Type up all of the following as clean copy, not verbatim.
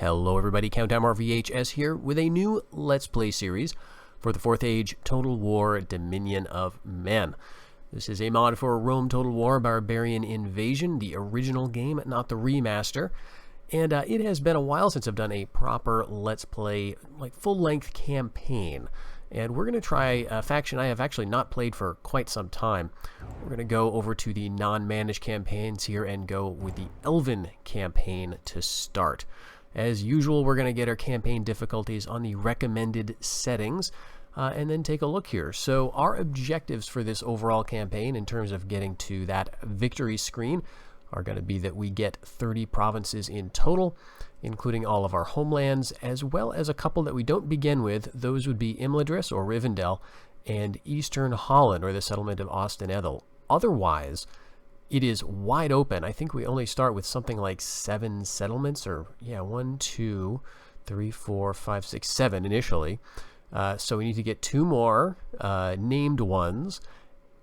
Hello everybody, Countdown VHS here with a new Let's Play series for the 4th Age Total War Dominion of Men. This is a mod for Rome Total War Barbarian Invasion, the original game, not the remaster. And it has been a while since I've done a proper Let's Play, like full-length campaign. And we're going to try a faction I have actually not played for quite some time. We're going to go over to the non-managed campaigns here and go with the Elven campaign to start. As usual, we're going to get our campaign difficulties on the recommended settings and then take a look here. So our objectives for this overall campaign in terms of getting to that victory screen are going to be that we get 30 provinces in total, including all of our homelands, as well as a couple that we don't begin with. Those would be Imladris or Rivendell and Eastern Holland, or the settlement of Osten-Ethel. Otherwise, it is wide open. I think we only start with something like 7 settlements, or yeah, 1, 2, 3, 4, 5, 6, 7 initially. So we need to get 2 more named ones.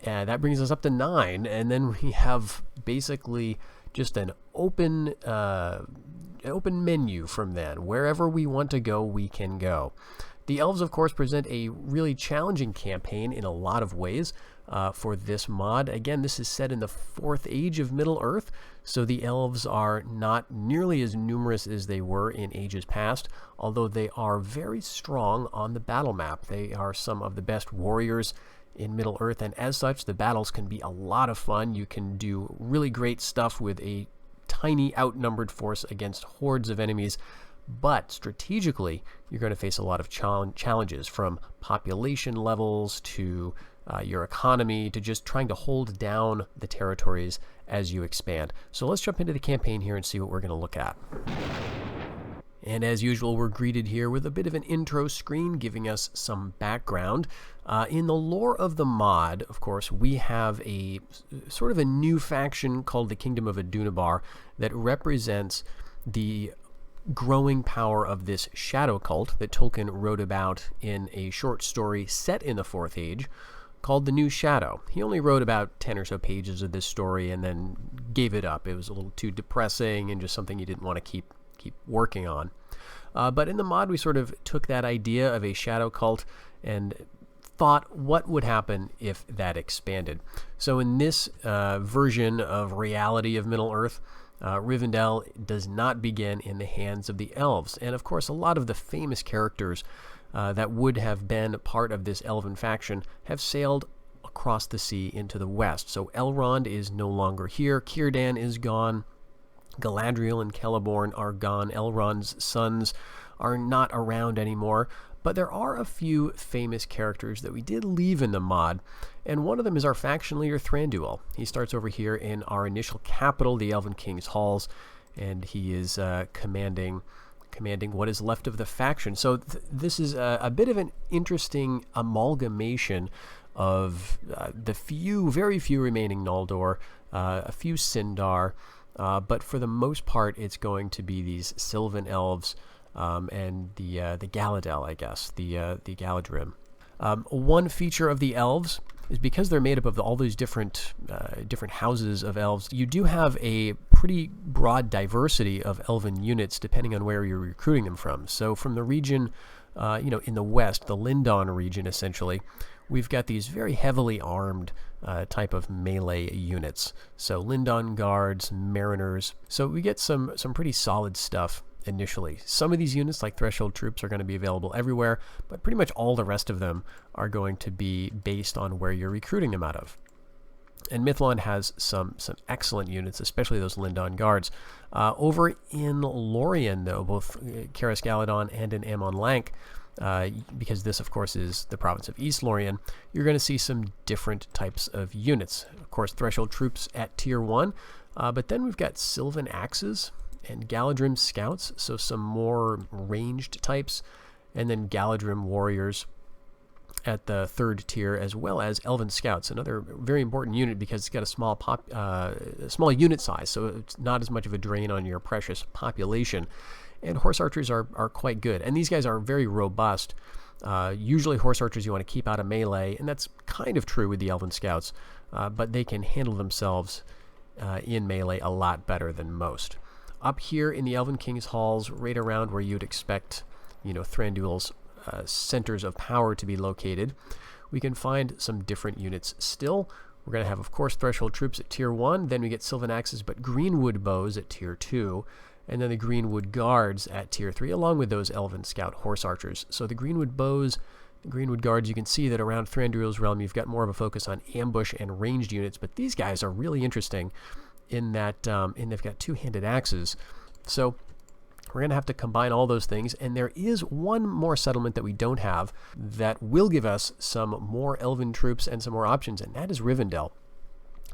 That brings us up to 9, and then we have basically just an open menu from then. Wherever we want to go, we can go. The Elves, of course, present a really challenging campaign in a lot of ways for this mod. Again, this is set in the 4th Age of Middle-earth, so the Elves are not nearly as numerous as they were in ages past, although they are very strong on the battle map. They are some of the best warriors in Middle-earth, and as such, the battles can be a lot of fun. You can do really great stuff with a tiny outnumbered force against hordes of enemies, but strategically, you're going to face a lot of challenges, from population levels to your economy to just trying to hold down the territories as you expand. So let's jump into the campaign here and see what we're going to look at. And as usual, we're greeted here with a bit of an intro screen giving us some background. In the lore of the mod, of course, we have a sort of a new faction called the Kingdom of Adunabar that represents the growing power of this shadow cult that Tolkien wrote about in a short story set in the 4th Age called The New Shadow. He only wrote about 10 or so pages of this story and then gave it up. It was a little too depressing and just something he didn't want to keep working on. But in the mod, we sort of took that idea of a shadow cult and thought what would happen if that expanded. So in this version of reality of Middle-earth, Rivendell does not begin in the hands of the Elves. And of course, a lot of the famous characters that would have been part of this Elven faction have sailed across the sea into the west. So Elrond is no longer here, Círdan is gone, Galadriel and Celeborn are gone, Elrond's sons are not around anymore, but there are a few famous characters that we did leave in the mod, and one of them is our faction leader Thranduil. He starts over here in our initial capital, the Elven King's Halls, and he is commanding what is left of the faction. So this is a bit of an interesting amalgamation of the very few remaining Noldor, a few Sindar, but for the most part, it's going to be these Sylvan Elves and the Galadel, I guess, the Galadrim. One feature of the Elves is because they're made up of all these different houses of Elves. You do have a pretty broad diversity of Elven units depending on where you're recruiting them from. So from the region, in the west, the Lindon region, essentially, we've got these very heavily armed type of melee units. So Lindon guards, mariners. So we get some pretty solid stuff initially. Some of these units, like threshold troops, are going to be available everywhere, but pretty much all the rest of them are going to be based on where you're recruiting them out of. And Mithlond has some excellent units, especially those Lindon guards. Over in Lorien, though, both Caras Galadon and in Amon Lank, because this, of course, is the province of East Lorien, you're going to see some different types of units. Of course, threshold troops at tier 1, but then we've got Sylvan axes and Galadrim scouts, so some more ranged types, and then Galadrim warriors at the 3rd tier, as well as Elven scouts, another very important unit because it's got a small unit size, so it's not as much of a drain on your precious population. And horse archers are quite good, and these guys are very robust. Usually horse archers you want to keep out of melee, and that's kind of true with the Elven scouts, but they can handle themselves in melee a lot better than most. up here in the Elven King's Halls, right around where you'd expect, Thranduil's centers of power to be located, we can find some different units still. We're going to have, of course, Threshold Troops at Tier 1, then we get Sylvan Axes, but Greenwood Bows at Tier 2, and then the Greenwood Guards at Tier 3, along with those Elven Scout Horse Archers. So the Greenwood Bows, the Greenwood Guards, you can see that around Thranduil's Realm, you've got more of a focus on ambush and ranged units, but these guys are really interesting in that they've got two-handed axes. So we're going to have to combine all those things, and there is one more settlement that we don't have that will give us some more Elven troops and some more options, and that is Rivendell.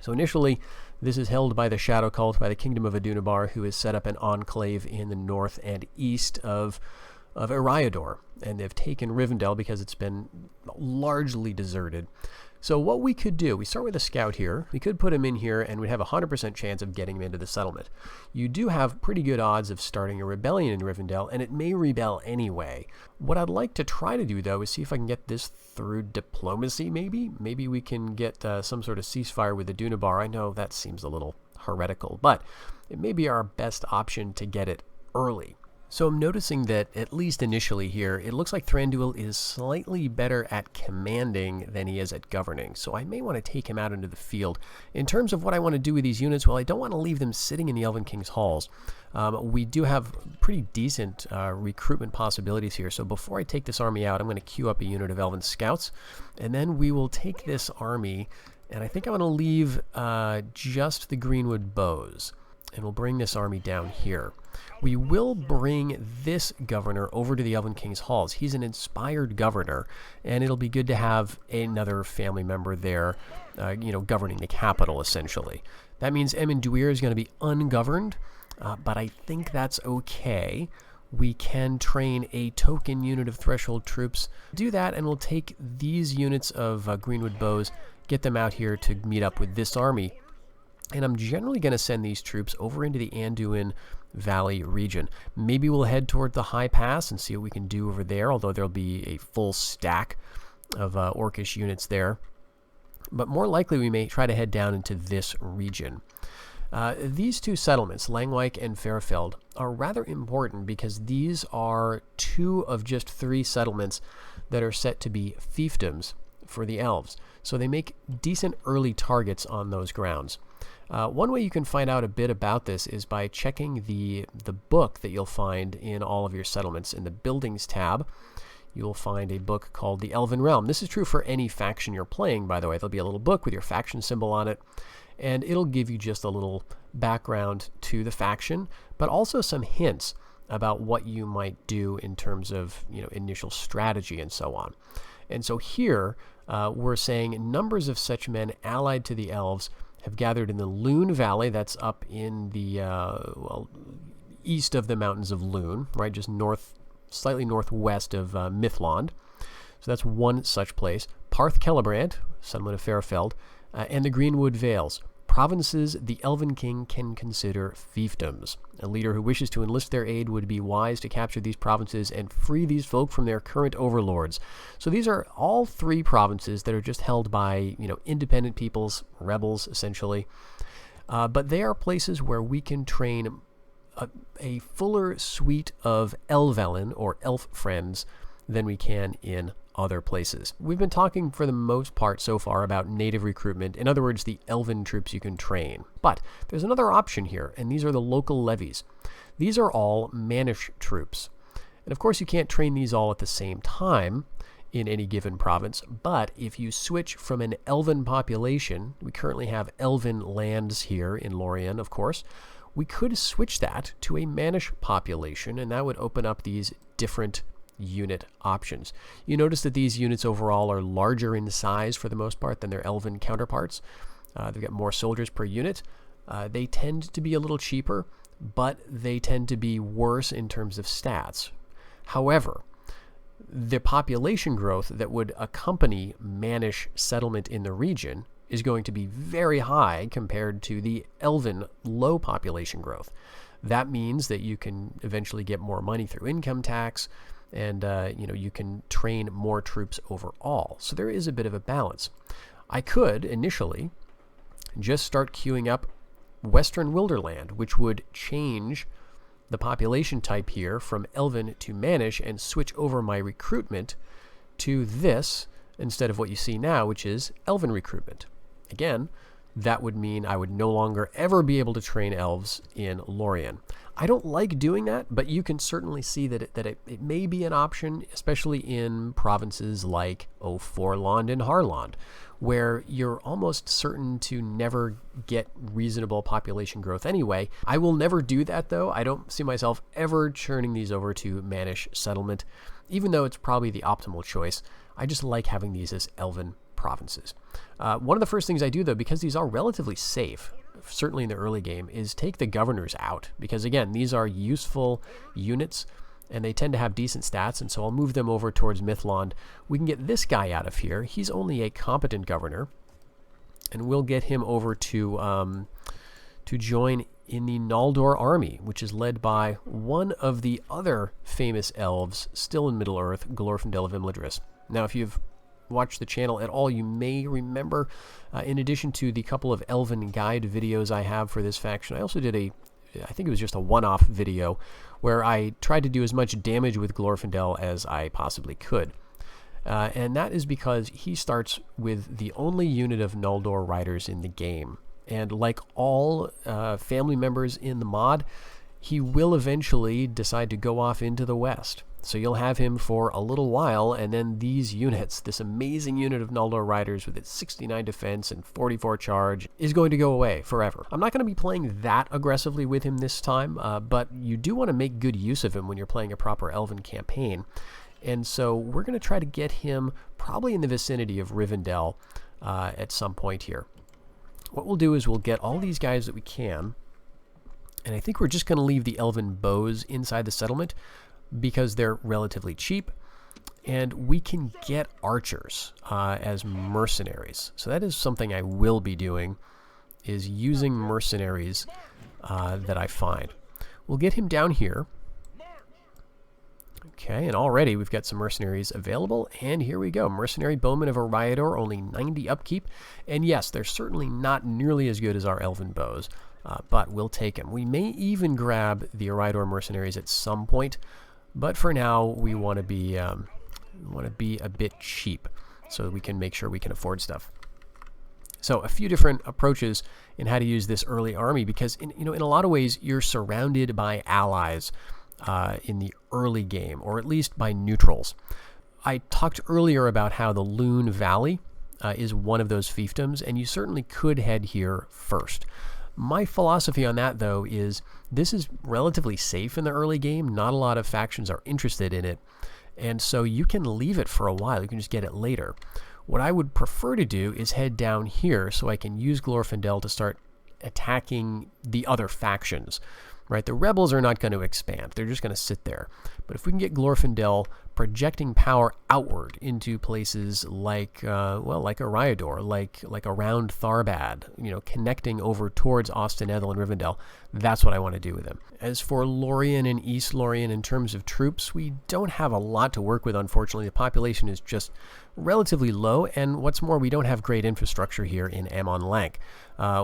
So initially, this is held by the Shadow Cult, by the Kingdom of Adunabar, who has set up an enclave in the north and east of Eriador, and they've taken Rivendell because it's been largely deserted. So what we could do, we start with a scout here. We could put him in here, and we'd have a 100% chance of getting him into the settlement. You do have pretty good odds of starting a rebellion in Rivendell, and it may rebel anyway. What I'd like to try to do, though, is see if I can get this through diplomacy, maybe. Maybe we can get some sort of ceasefire with the Adunabar. I know that seems a little heretical, but it may be our best option to get it early. So I'm noticing that, at least initially here, it looks like Thranduil is slightly better at commanding than he is at governing. So I may want to take him out into the field. In terms of what I want to do with these units, well, I don't want to leave them sitting in the Elven King's Halls. We do have pretty decent recruitment possibilities here. So before I take this army out, I'm going to queue up a unit of Elven Scouts. And then we will take this army, and I think I want to leave just the Greenwood Bows. And we'll bring this army down here. We will bring this governor over to the Elven King's Halls. He's an inspired governor, and it'll be good to have another family member there, governing the capital, essentially. That means Emin-Duir is going to be ungoverned, but I think that's okay. We can train a token unit of Threshold Troops. Do that, and we'll take these units of Greenwood Bows, get them out here to meet up with this army. And I'm generally going to send these troops over into the Anduin Valley region. Maybe we'll head toward the High Pass and see what we can do over there, although there'll be a full stack of Orcish units there. But more likely we may try to head down into this region. These two settlements, Langwyke and Fairfeld, are rather important because these are two of just three settlements that are set to be fiefdoms for the elves. So they make decent early targets on those grounds. One way you can find out a bit about this is by checking the book that you'll find in all of your settlements. In the Buildings tab, you'll find a book called the Elven Realm. This is true for any faction you're playing, by the way. There'll be a little book with your faction symbol on it, and it'll give you just a little background to the faction, but also some hints about what you might do in terms of initial strategy and so on. And so here we're saying numbers of such men allied to the elves have gathered in the Lune Valley. That's up in the east of the mountains of Lune, right, just slightly northwest of Mithlond. So that's one such place. Parth Celebrant, settlement of Fairfeld, and the Greenwood Vales, provinces the Elven King can consider fiefdoms. A leader who wishes to enlist their aid would be wise to capture these provinces and free these folk from their current overlords. So these are all three provinces that are just held by, independent peoples, rebels, essentially. But they are places where we can train a fuller suite of Elvelin, or elf friends, than we can in other places. We've been talking for the most part so far about native recruitment, in other words, the elven troops you can train. But there's another option here, and these are the local levies. These are all mannish troops. And of course you can't train these all at the same time in any given province, but if you switch from an elven population, we currently have elven lands here in Lorien, of course, we could switch that to a mannish population, and that would open up these different unit options. You notice that these units overall are larger in size for the most part than their elven counterparts. They've got more soldiers per unit. They tend to be a little cheaper, but they tend to be worse in terms of stats. However, the population growth that would accompany mannish settlement in the region is going to be very high compared to the elven low population growth. That means that you can eventually get more money through income tax, and you can train more troops overall. So there is a bit of a balance. I could initially just start queuing up Western Wilderland, which would change the population type here from Elven to Mannish and switch over my recruitment to this instead of what you see now, which is Elven recruitment. Again, that would mean I would no longer ever be able to train elves in Lorien. I don't like doing that, but you can certainly see that it may be an option, especially in provinces like Forland and Harland, where you're almost certain to never get reasonable population growth anyway. I will never do that, though. I don't see myself ever churning these over to Mannish settlement, even though it's probably the optimal choice. I just like having these as Elven provinces. One of the first things I do, though, because these are relatively safe, certainly in the early game, is take the governors out, because again, these are useful units and they tend to have decent stats, and so I'll move them over towards Mythland. We can get this guy out of here. He's only a competent governor, and we'll get him over to join in the Noldor army, which is led by one of the other famous elves still in Middle-earth, Glorfindel of Imladris. Now, if you've watched the channel at all, you may remember, in addition to the couple of Elven guide videos I have for this faction, I also did I think it was just a one-off video where I tried to do as much damage with Glorfindel as I possibly could. And that is because he starts with the only unit of Noldor riders in the game. And like all family members in the mod, he will eventually decide to go off into the west. So you'll have him for a little while, and then these units, this amazing unit of Noldor riders with its 69 defense and 44 charge, is going to go away forever. I'm not going to be playing that aggressively with him this time, but you do want to make good use of him when you're playing a proper Elven campaign. And so we're going to try to get him probably in the vicinity of Rivendell at some point here. What we'll do is we'll get all these guys that we can, and I think we're just going to leave the Elven bows inside the settlement because they're relatively cheap, and we can get archers as mercenaries. So that is something I will be doing, is using mercenaries that I find. We'll get him down here. Okay, and already we've got some mercenaries available, and here we go. Mercenary Bowmen of Eriador, only 90 upkeep, and yes, they're certainly not nearly as good as our Elven bows, but we'll take them. We may even grab the Eriador mercenaries at some point, but for now, we want to be a bit cheap so that we can make sure we can afford stuff. So a few different approaches in how to use this early army, because in a lot of ways you're surrounded by allies in the early game, or at least by neutrals. I talked earlier about how the Loon Valley is one of those fiefdoms, and you certainly could head here first. My philosophy on that, though, is this is relatively safe in the early game. Not a lot of factions are interested in it, and so you can leave it for a while. You can just get it later. What I would prefer to do is head down here so I can use Glorfindel to start attacking the other factions. Right? The rebels are not going to expand. They're just going to sit there. But if we can get Glorfindel projecting power outward into places like, like Eriador, like around Tharbad, connecting over towards Ostinethel and Rivendell, that's what I want to do with them. As for Lorien and East Lorien, in terms of troops, we don't have a lot to work with, unfortunately. The population is just relatively low, and what's more, we don't have great infrastructure here in Amon Lank.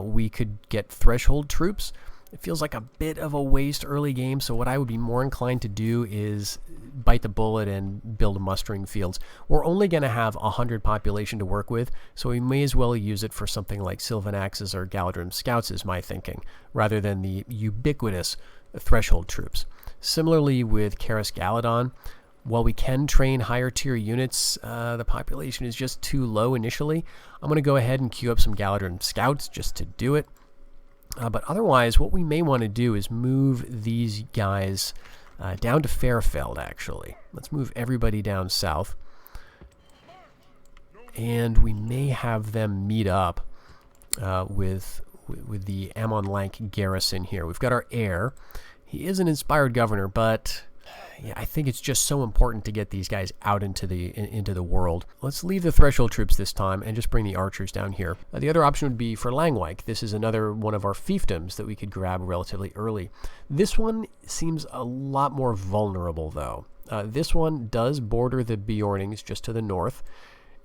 We could get threshold troops. It feels like a bit of a waste early game, so what I would be more inclined to do is bite the bullet and build mustering fields. We're only going to have 100 population to work with, so we may as well use it for something like Sylvan Axes or Galadrim Scouts, is my thinking, rather than the ubiquitous threshold troops. Similarly with Karis Galadon, while we can train higher tier units, the population is just too low initially. I'm going to go ahead and queue up some Galadrim Scouts just to do it. But otherwise, what we may want to do is move these guys down to Fairfeld, actually. Let's move everybody down south. And we may have them meet up with the Amon Lank garrison here. We've got our heir. He is an inspired governor, but yeah, I think it's just so important to get these guys out into the world. Let's leave the threshold troops this time and just bring the archers down here. The other option would be for Langwyke. This is another one of our fiefdoms that we could grab relatively early. This one seems a lot more vulnerable, though. This one does border the Bjornings just to the north,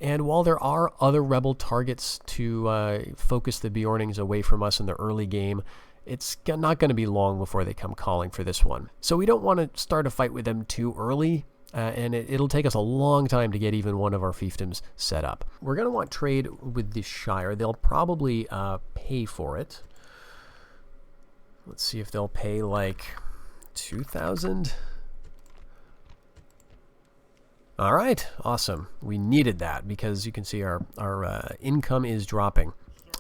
and while there are other rebel targets to focus the Bjornings away from us in the early game, it's not going to be long before they come calling for this one. So we don't want to start a fight with them too early, and it'll take us a long time to get even one of our fiefdoms set up. We're going to want trade with the Shire. They'll probably pay for it. Let's see if they'll pay like 2,000. All right, awesome. We needed that because you can see our income is dropping.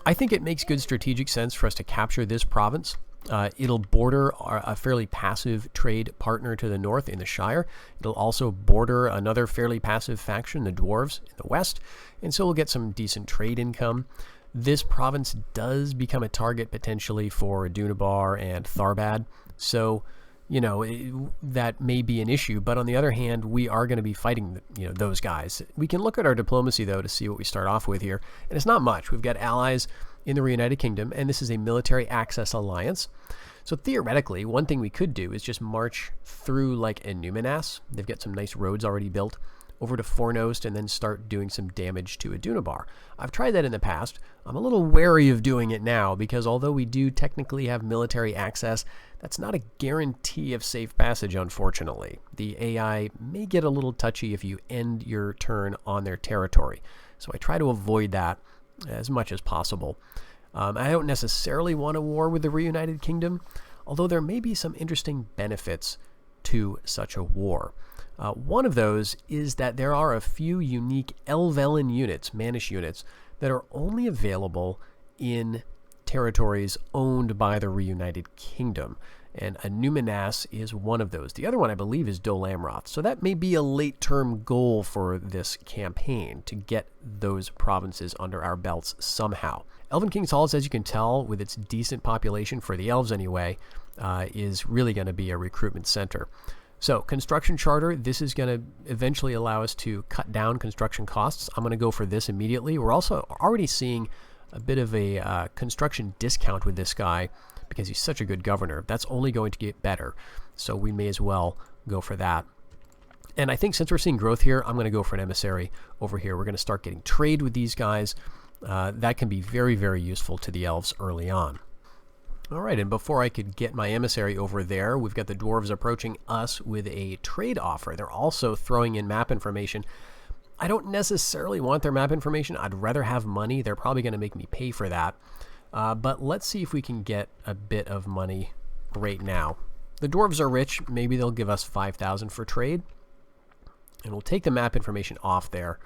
I think it makes good strategic sense for us to capture this province. It'll border a fairly passive trade partner to the north in the Shire. It'll also border another fairly passive faction, the Dwarves, in the west, and so we'll get some decent trade income. This province does become a target potentially for Dunabar and Tharbad, so you know, that may be an issue, but on the other hand, we are going to be fighting, you know, those guys. We can look at our diplomacy, though, to see what we start off with here, and it's not much. We've got allies in the Reunited Kingdom, and this is a military access alliance. So theoretically, one thing we could do is just march through, like, Numinas. They've got some nice roads already built, over to Fornost, and then start doing some damage to Dunabar. I've tried that in the past. I'm a little wary of doing it now, because although we do technically have military access, that's not a guarantee of safe passage, unfortunately. The AI may get a little touchy if you end your turn on their territory. So I try to avoid that as much as possible. I don't necessarily want a war with the Reunited Kingdom, although there may be some interesting benefits to such a war. One of those is that there are a few unique Elven units, Manish units, that are only available in territories owned by the Reunited Kingdom. And Numinas is one of those. The other one, I believe, is Dol Amroth. So that may be a late-term goal for this campaign, to get those provinces under our belts somehow. Elven King's Halls, as you can tell, with its decent population, for the elves anyway, is really going to be a recruitment center. So, construction charter, this is going to eventually allow us to cut down construction costs. I'm going to go for this immediately. We're also already seeing a bit of a construction discount with this guy because he's such a good governor. That's only going to get better, so we may as well go for that. And I think since we're seeing growth here, I'm going to go for an emissary over here. We're going to start getting trade with these guys. That can be very, very useful to the elves early on. All right, and before I could get my emissary over there, we've got the dwarves approaching us with a trade offer. They're also throwing in map information. I don't necessarily want their map information. I'd rather have money. They're probably going to make me pay for that. But let's see if we can get a bit of money right now. The dwarves are rich. Maybe they'll give us 5,000 for trade. And we'll take the map information off there.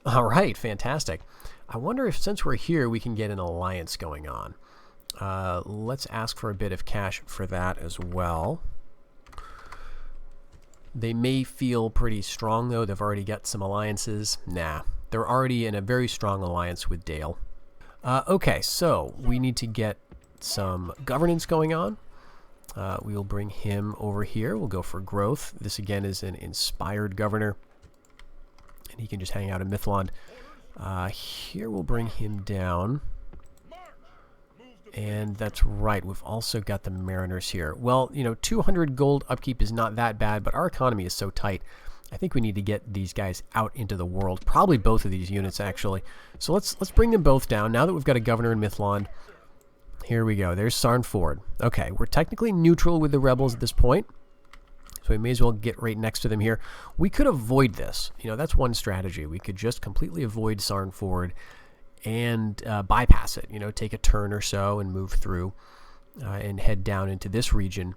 All right, fantastic. I wonder if, since we're here, we can get an alliance going on. Let's ask for a bit of cash for that as well. They may feel pretty strong, though. They've already got some alliances. Nah, they're already in a very strong alliance with Dale. Okay, so we need to get some governance going on. We'll bring him over here. We'll go for growth. This, again, is an inspired governor, and he can just hang out in Mithlond. Here we'll bring him down. And that's right, we've also got the Mariners here. Well, you know, 200 gold upkeep is not that bad, but our economy is so tight. I think we need to get these guys out into the world. Probably both of these units, actually. So let's bring them both down. Now that we've got a governor in Mithlond, here we go. There's Sarn Ford. Okay, we're technically neutral with the rebels at this point, so we may as well get right next to them here. We could avoid this. You know, that's one strategy. We could just completely avoid Sarn Ford and bypass it, you know, take a turn or so and move through and head down into this region.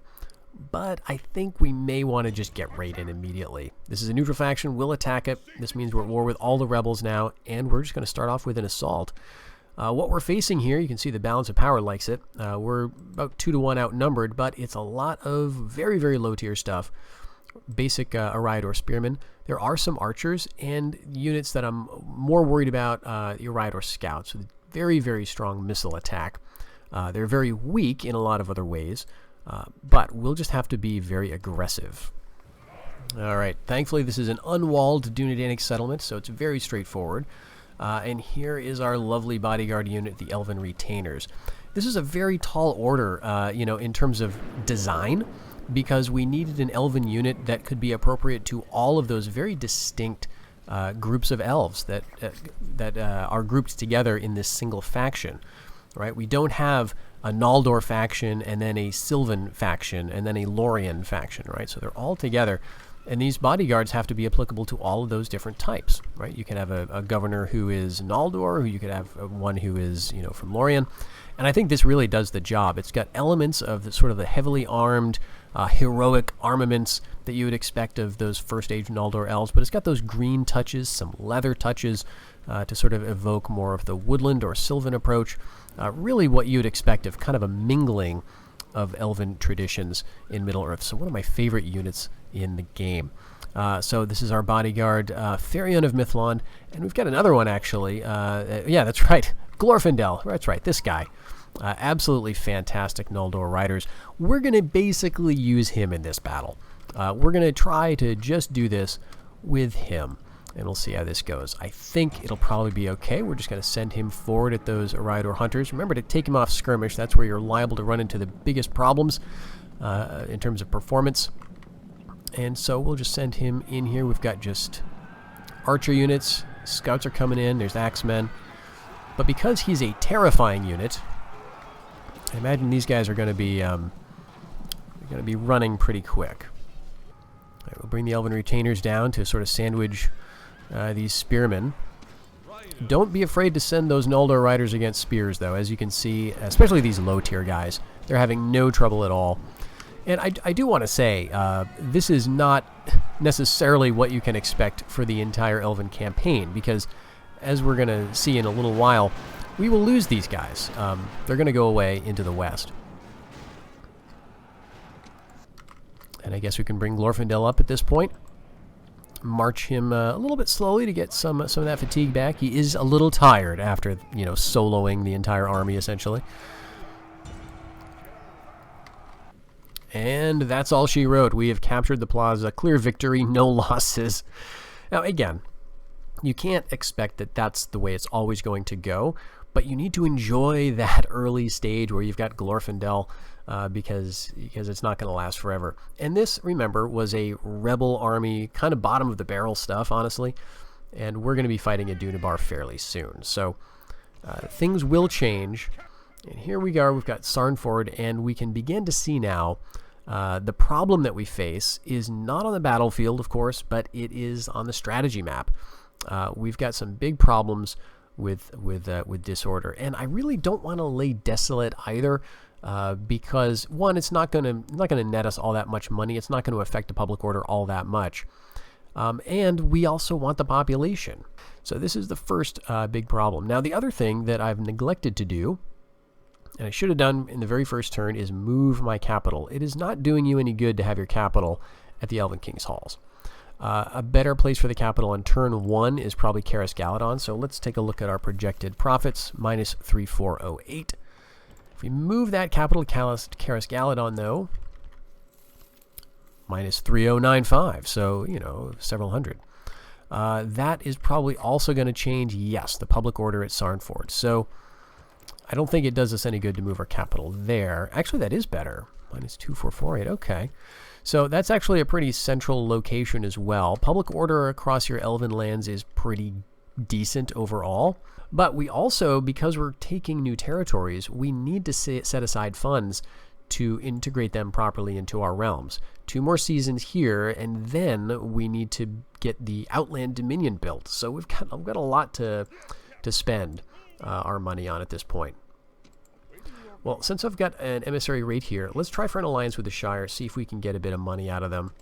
But I think we may want to just get right in immediately. This is a neutral faction. We'll attack it. This means we're at war with all the rebels now, and we're just going to start off with an assault. What we're facing here, you can see the balance of power likes it. We're about 2-to-1 outnumbered, but it's a lot of very, very low-tier stuff. Basic Ariador Spearmen. There are some archers and units that I'm more worried about, Ariador Scouts with very, very strong missile attack. They're very weak in a lot of other ways, but we'll just have to be very aggressive. All right, thankfully this is an unwalled Dunedainic settlement, so it's very straightforward. And here is our lovely bodyguard unit, the Elven Retainers. This is a very tall order, you know, in terms of design, because we needed an elven unit that could be appropriate to all of those very distinct groups of elves that are grouped together in this single faction. Right? We don't have a Noldor faction, and then a Sylvan faction, and then a Lorien faction, right? So they're all together. And these bodyguards have to be applicable to all of those different types, right? You can have a governor who is Noldor, who you could have one who is, from Lorien. And I think this really does the job. It's got elements of the sort of the heavily armed, heroic armaments that you would expect of those First Age Noldor elves, but it's got those green touches, some leather touches to sort of evoke more of the woodland or sylvan approach. Really what you'd expect of kind of a mingling of elven traditions in Middle-earth. So one of my favorite units in the game. So this is our bodyguard, Therion of Mithlond, and we've got another one actually. Yeah, that's right, Glorfindel. That's right, this guy. Absolutely fantastic Noldor riders. We're going to basically use him in this battle. We're going to try to just do this with him, and we'll see how this goes. I think it'll probably be okay. We're just going to send him forward at those Eridor hunters. Remember to take him off skirmish. That's where you're liable to run into the biggest problems in terms of performance. And so we'll just send him in here. We've got just archer units. Scouts are coming in. There's axemen. But because he's a terrifying unit, I imagine these guys are going to be running pretty quick. All right, we'll bring the Elven retainers down to sort of sandwich these spearmen. Don't be afraid to send those Noldor riders against spears, though. As you can see, especially these low-tier guys, they're having no trouble at all. And I do want to say, this is not necessarily what you can expect for the entire Elven campaign, because as we're going to see in a little while, we will lose these guys. They're going to go away into the west. And I guess we can bring Glorfindel up at this point. March him a little bit slowly to get some of that fatigue back. He is a little tired after, soloing the entire army, essentially. And that's all she wrote. We have captured the plaza. Clear victory, no losses. Now, again, you can't expect that that's the way it's always going to go, but you need to enjoy that early stage where you've got Glorfindel because it's not going to last forever. And this, remember, was a rebel army, kind of bottom of the barrel stuff, honestly, and we're going to be fighting a Dunabar fairly soon. So things will change. And here we are, we've got Sarn forward, and we can begin to see now the problem that we face is not on the battlefield, of course, but it is on the strategy map. We've got some big problems with disorder, and I really don't want to lay desolate either, because one, it's not going to net us all that much money. It's not going to affect the public order all that much, and we also want the population. So this is the first big problem. Now, the other thing that I've neglected to do, and I should have done in the very first turn, is move my capital. It is not doing you any good to have your capital at the Elven King's Halls. A better place for the capital on turn 1 is probably Karis Galadon. So let's take a look at our projected profits, minus 3408. If we move that capital to Karis Galadon, though, minus 3095. So, several hundred. That is probably also going to change, yes, the public order at Sarnford. So I don't think it does us any good to move our capital there. Actually, that is better. Minus 2448. Okay. So that's actually a pretty central location as well. Public order across your Elven lands is pretty decent overall. But we also, because we're taking new territories, we need to set aside funds to integrate them properly into our realms. 2 more seasons here, and then we need to get the Outland Dominion built. So I've got a lot to spend our money on at this point. Well, since I've got an emissary right here, let's try for an alliance with the Shire, see if we can get a bit of money out of them.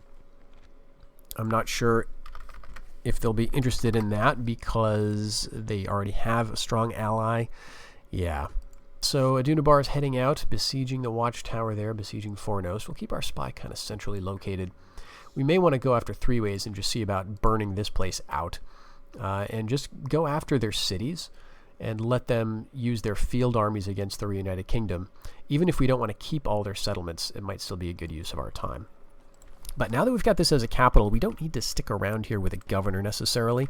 I'm not sure if they'll be interested in that because they already have a strong ally. Yeah. So Adunabar is heading out, besieging the watchtower there, besieging Fornos. We'll keep our spy kind of centrally located. We may want to go after 3 ways and just see about burning this place out. And just go after their cities and let them use their field armies against the reunited kingdom. Even if we don't want to keep all their settlements, it might still be a good use of our time. But now that we've got this as a capital, we don't need to stick around here with a governor necessarily.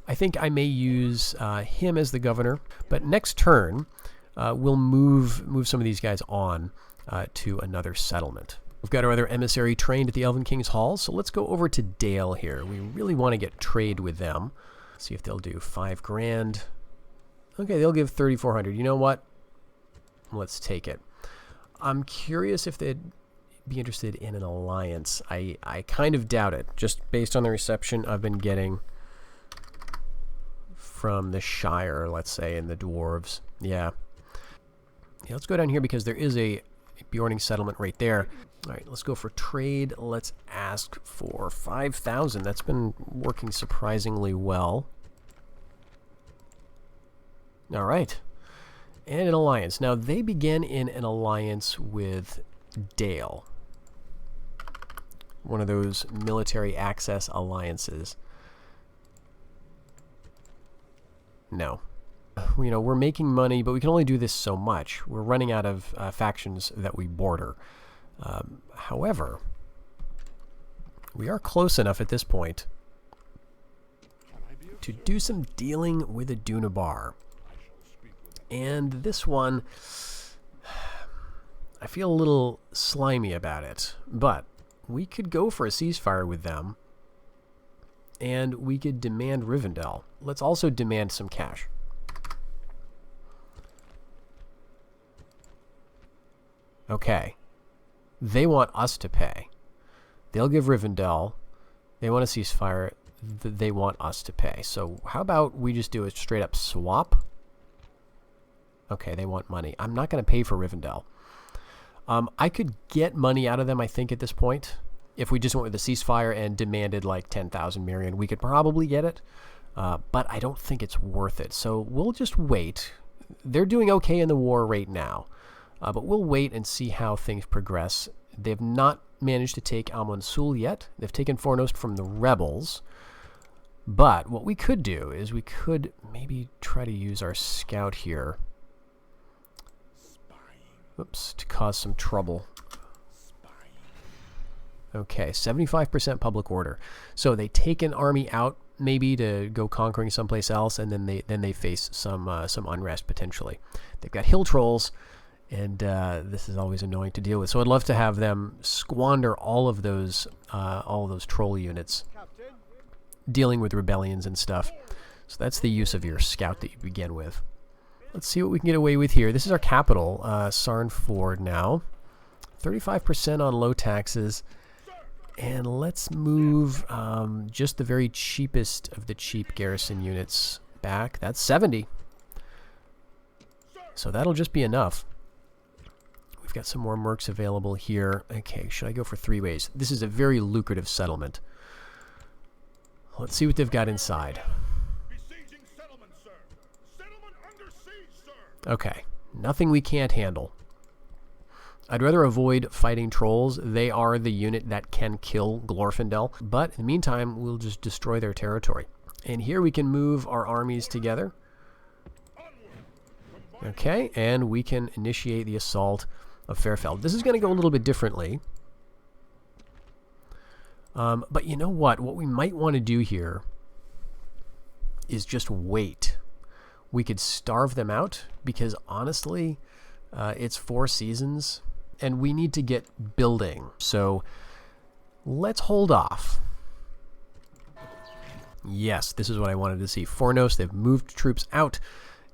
I think I may use him as the governor, but next turn we'll move some of these guys on to another settlement. We've got our other emissary trained at the Elven King's Hall, so let's go over to Dale here. We really want to get trade with them. See if they'll do 5 grand. Okay, they'll give 3,400. You know what? Let's take it. I'm curious if they'd be interested in an alliance. I kind of doubt it, just based on the reception I've been getting from the Shire, let's say, and the dwarves. Yeah, let's go down here because there is a Bjorning settlement right there. All right, let's go for trade. Let's ask for 5,000. That's been working surprisingly well. All right. And an alliance. Now, they began in an alliance with Dale. One of those military access alliances. No. You know, we're making money, but we can only do this so much. We're running out of factions that we border. However, we are close enough at this point to do some dealing with a Dunabar. And this one, I feel a little slimy about it, but we could go for a ceasefire with them, and we could demand Rivendell. Let's also demand some cash. Okay. They want us to pay. They'll give Rivendell. They want a ceasefire. They want us to pay. So how about we just do a straight up swap? Okay, they want money. I'm not going to pay for Rivendell. I could get money out of them, I think, at this point. If we just went with a ceasefire and demanded like 10,000 Mirian, we could probably get it. But I don't think it's worth it. So we'll just wait. They're doing okay in the war right now. But we'll wait and see how things progress. They've not managed to take Amon Sul yet. They've taken Fornost from the rebels. But what we could do is we could maybe try to use our scout here. Oops, to cause some trouble. Okay, 75% public order. So they take an army out maybe to go conquering someplace else, and then they face some unrest potentially. They've got hill trolls. And this is always annoying to deal with. So I'd love to have them squander all of those troll units, dealing with rebellions and stuff. So that's the use of your scout that you begin with. Let's see what we can get away with here. This is our capital, Sarn Ford now. 35% on low taxes. And let's move just the very cheapest of the cheap garrison units back. That's 70. So that'll just be enough. We've got some more mercs available here. Okay, should I go for 3 ways? This is a very lucrative settlement. Let's see what they've got inside. Okay, nothing we can't handle. I'd rather avoid fighting trolls. They are the unit that can kill Glorfindel. But in the meantime, we'll just destroy their territory. And here we can move our armies together. Okay, and we can initiate the assault of Fairfeld. This is going to go a little bit differently. But you know what? What we might want to do here is just wait. We could starve them out because honestly, it's 4 seasons and we need to get building. So let's hold off. Yes, this is what I wanted to see. Fornost, they've moved troops out.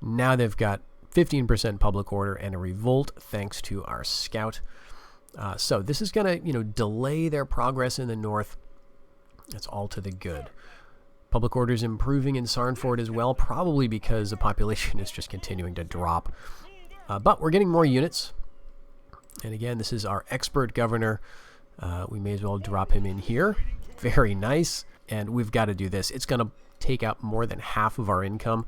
Now they've got 15% public order and a revolt thanks to our scout. So this is going to, delay their progress in the north. That's all to the good. Public order is improving in Sarnford as well, probably because the population is just continuing to drop. But we're getting more units. And again, this is our expert governor. We may as well drop him in here. Very nice. And we've got to do this. It's going to take out more than half of our income.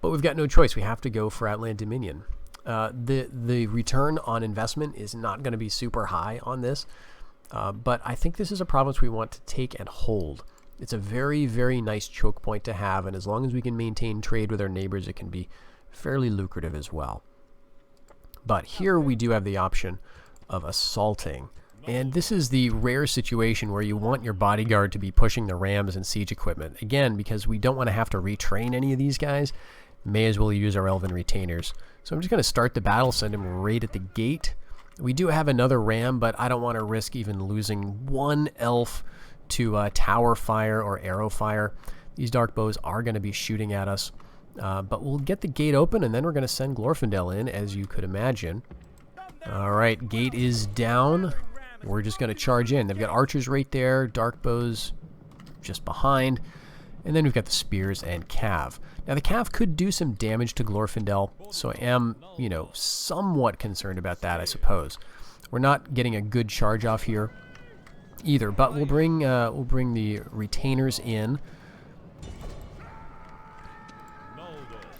But we've got no choice. We have to go for Outland Dominion. The return on investment is not going to be super high on this. But I think this is a province we want to take and hold. It's a very, very nice choke point to have. And as long as we can maintain trade with our neighbors, it can be fairly lucrative as well. But here we do have the option of assaulting. And this is the rare situation where you want your bodyguard to be pushing the rams and siege equipment. Again, because we don't want to have to retrain any of these guys, may as well use our elven retainers. So I'm just going to start the battle, send him right at the gate. We do have another ram, but I don't want to risk even losing one elf to tower fire or arrow fire. These dark bows are going to be shooting at us. But we'll get the gate open, and then we're going to send Glorfindel in, as you could imagine. All right, gate is down. We're just going to charge in. They've got archers right there, dark bows just behind, and then we've got the spears and cav. Now the cav could do some damage to Glorfindel, so I am, you know, somewhat concerned about that, I suppose. We're not getting a good charge off here either, but we'll bring the retainers in.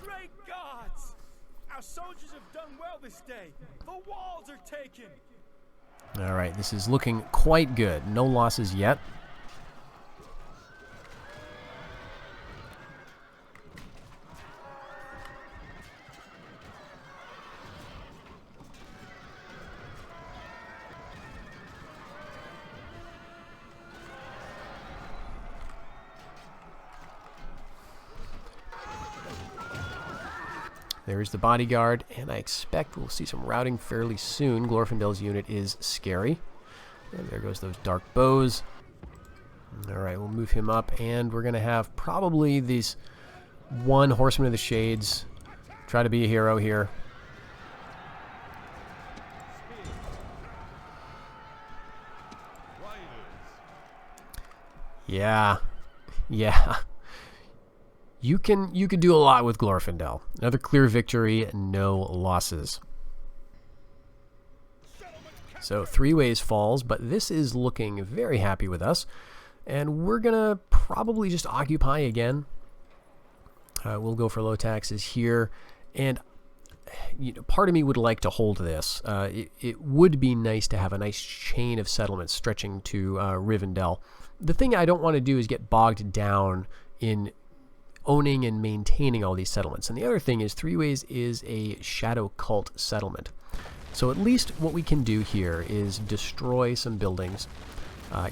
Great gods! Our soldiers have done well this day. The walls are taken. All right, this is looking quite good. No losses yet. There's the bodyguard, and I expect we'll see some routing fairly soon. Glorfindel's unit is scary. And there goes those dark bows. All right, we'll move him up, and we're going to have probably these one Horseman of the Shades. Try to be a hero here. Yeah. You could do a lot with Glorfindel. Another clear victory, no losses. So 3 ways falls, but this is looking very happy with us. And we're going to probably just occupy again. We'll go for low taxes here. And you know, part of me would like to hold this. It would be nice to have a nice chain of settlements stretching to Rivendell. The thing I don't want to do is get bogged down in owning and maintaining all these settlements. And the other thing is 3 ways is a shadow cult settlement. So at least what we can do here is destroy some buildings,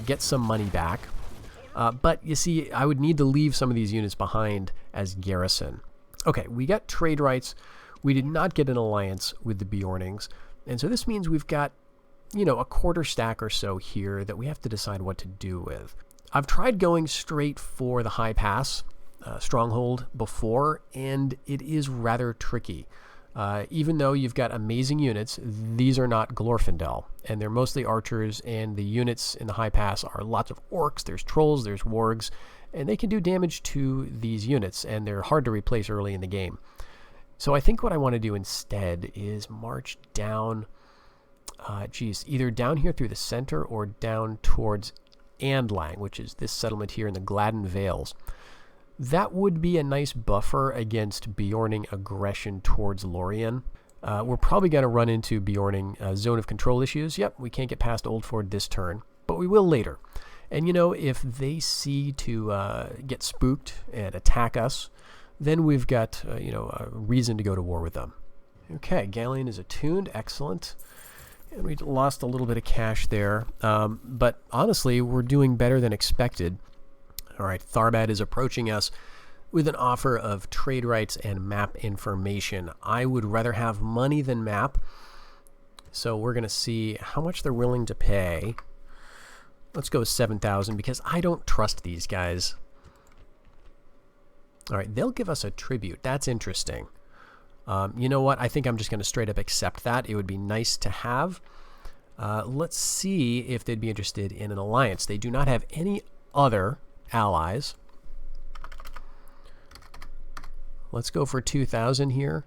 get some money back. But you see, I would need to leave some of these units behind as garrison. Okay, we got trade rights. We did not get an alliance with the Bjornings. And so this means we've got, you know, a quarter stack or so here that we have to decide what to do with. I've tried going straight for the high pass stronghold before, and it is rather tricky. Even though you've got amazing units, these are not Glorfindel, and they're mostly archers, and the units in the high pass are lots of orcs, there's trolls, there's wargs, and they can do damage to these units, and they're hard to replace early in the game. So I think what I want to do instead is march down, either down here through the center or down towards Andlang, which is this settlement here in the Gladden Vales. That would be a nice buffer against Bjorning aggression towards Lorien. We're probably going to run into Bjorning zone of control issues. Yep, we can't get past Oldford this turn, but we will later. And you know, if they see to get spooked and attack us, then we've got you know, a reason to go to war with them. Okay, Galleon is attuned, excellent. And we lost a little bit of cash there, but honestly, we're doing better than expected. All right, Tharbad is approaching us with an offer of trade rights and map information. I would rather have money than map, so we're going to see how much they're willing to pay. Let's go 7,000 because I don't trust these guys. All right, they'll give us a tribute. That's interesting. You know what? I think I'm just going to straight up accept that. It would be nice to have. Let's see if they'd be interested in an alliance. They do not have any other allies. Let's go for 2,000 here.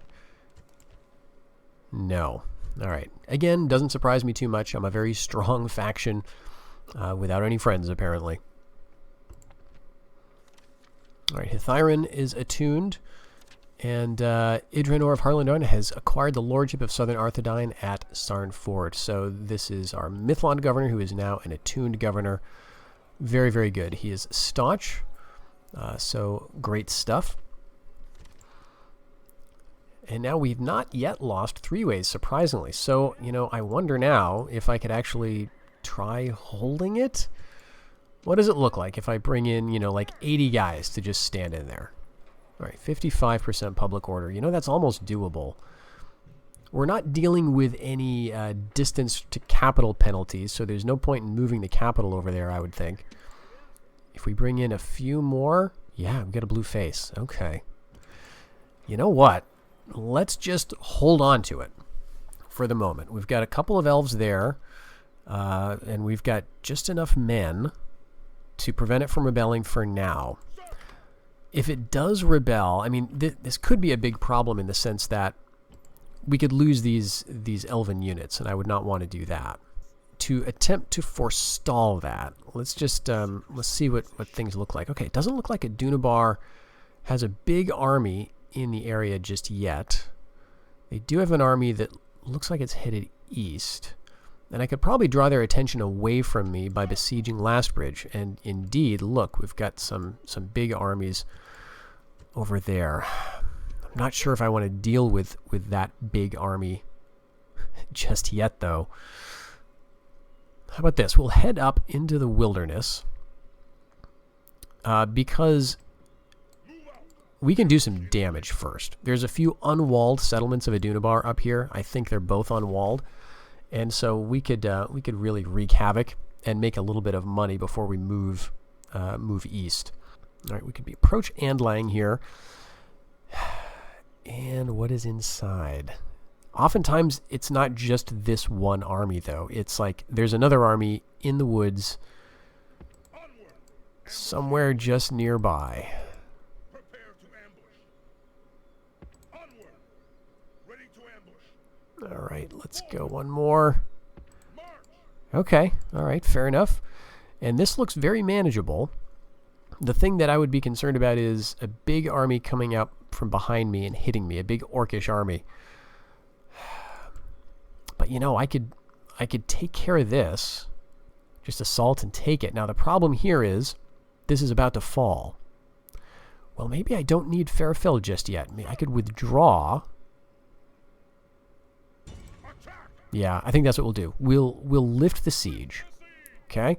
No. All right. Again, doesn't surprise me too much. I'm a very strong faction without any friends, apparently. All right. Hithyron is attuned. And Idranor of Harlandon has acquired the lordship of Southern Arthedain at Sarn Ford. So this is our Mithlond governor, who is now an attuned governor. Very, very good. He is staunch, so great stuff. And now we've not yet lost 3 ways, surprisingly. So, you know, I wonder now if I could actually try holding it. What does it look like if I bring in, you know, like 80 guys to just stand in there? All right, 55% public order. You know, that's almost doable. We're not dealing with any distance to capital penalties, so there's no point in moving the capital over there, I would think. If we bring in a few more, yeah, we got a blue face. Okay. You know what? Let's just hold on to it. for the moment. We've got a couple of elves there, and we've got just enough men to prevent it from rebelling for now. If it does rebel, I mean, this could be a big problem in the sense that we could lose these elven units, and I would not want to do that. To attempt to forestall that, let's just let's see what things look like. Okay, it doesn't look like a Dunabar has a big army in the area just yet. They do have an army that looks like it's headed east, and I could probably draw their attention away from me by besieging Lastbridge. And indeed, look, we've got some big armies over there. I'm not sure if I want to deal with that big army just yet, though. How about this? We'll head up into the wilderness because we can do some damage first. There's a few unwalled settlements of Adunabar up here. I think they're both unwalled, and so we could really wreak havoc and make a little bit of money before we move east. All right, we could approach Andlang here. And what is inside? Oftentimes, it's not just this one army, though. It's like there's another army in the woods somewhere just nearby. Prepare to ambush. Onward. Ready to ambush. All right, let's go one more. March. Okay, all right, fair enough. And this looks very manageable. The thing that I would be concerned about is a big army coming up from behind me and hitting me, a big orcish army. But you know, I could take care of this. Just assault and take it. Now the problem here is this is about to fall. Well, maybe I don't need Fairfield just yet. I mean, I could withdraw. Yeah, I think that's what we'll do. We'll lift the siege. Okay?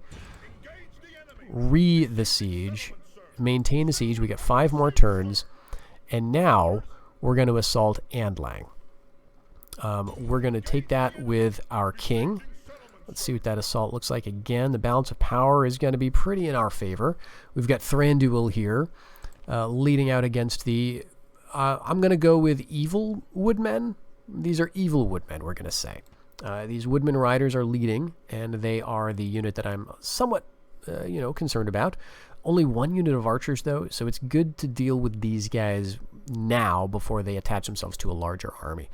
The siege. Maintain the siege. We got 5 more turns. And now we're going to assault Andlang. We're going to take that with our king. Let's see what that assault looks like. Again, the balance of power is going to be pretty in our favor. We've got Thranduil here leading out against the... I'm going to go with evil woodmen. These are evil woodmen, we're going to say. These woodmen riders are leading, and they are the unit that I'm somewhat, concerned about. Only 1 unit of archers, though, so it's good to deal with these guys now before they attach themselves to a larger army.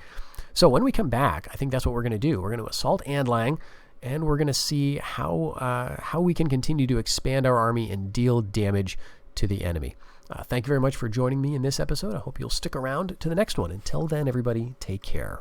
So when we come back, I think that's what we're going to do. We're going to assault Andlang, and we're going to see how we can continue to expand our army and deal damage to the enemy. Thank you very much for joining me in this episode. I hope you'll stick around to the next one. Until then, everybody, take care.